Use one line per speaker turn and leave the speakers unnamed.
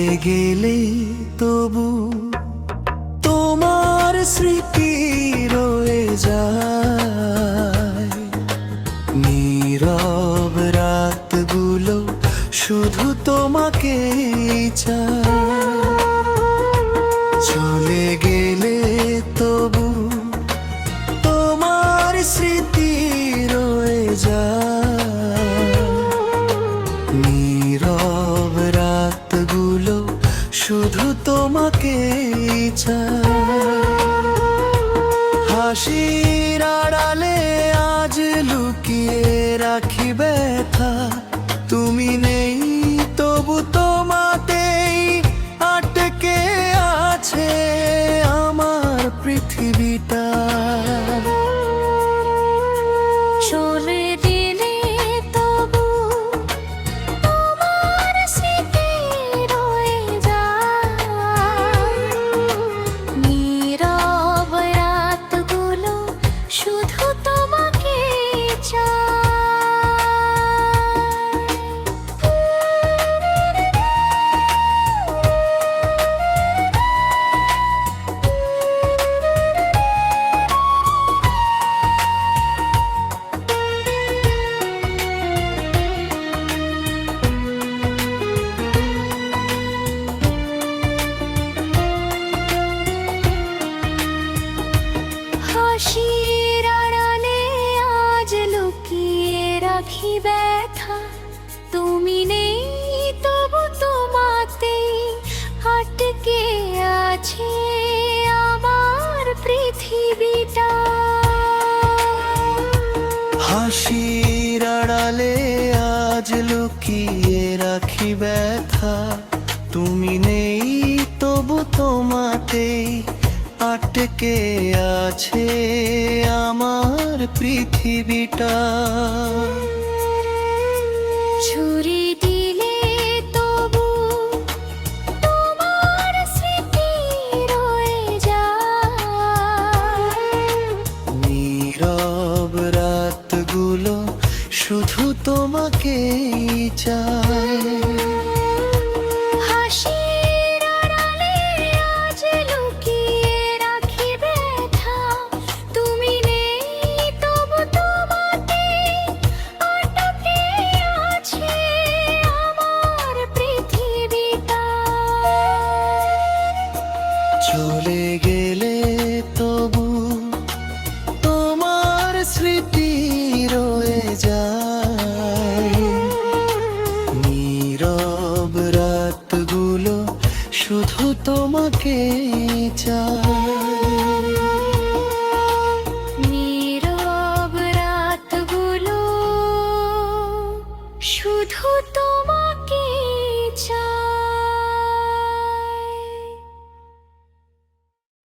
চলে গেলে তবু তোমার স্মৃতি রয়ে যায়। নীরব রাতগুলো শুধু তোমাকেই চায়। চলে গেলে তবু তোমার স্মৃতি রয়ে যায়। নীরব রাতগুলো শুধু তোমাকেই চায়। হাসির আড়ালে আজ লুকিয়ে রাখি ব্যথা। তুমি নেই তবু তোমাতেই আটকে আছে আমার পৃথিবীটা।
চলে গেলে তবু তোমার স্মৃতি রয়ে যায়। নীরব রাতগুলো শুধু তোমাকে চায়। হাসির আড়ালে আজ লুকিয়ে রাখি ব্যথা। তুমি নেই তবু তোমাতেই আটকে আছে আমার পৃথিবীটা।
হাসির আড়ালে আজ লুকিয়ে রাখি ব্যথা। তুমি নেই তবু তোমাতেই আটকে আছে আমার পৃথিবীটা।
ছুরি দিলে তবু তোমার স্মৃতি রয়ে যায়।
নীরব রাতগুলো শুধু তোমাকেই চায়।
হাসির আড়ালে আজ লুকিয়ে রাখি ব্যথা। তুমি নেই তবু তোমাতেই আটকে আছে আমার পৃথিবীটা।
চলে গেলে তবু তোমার স্মৃতি রয়ে যায়। নীরব রাতগুলো শুধু তোমাকে চায়।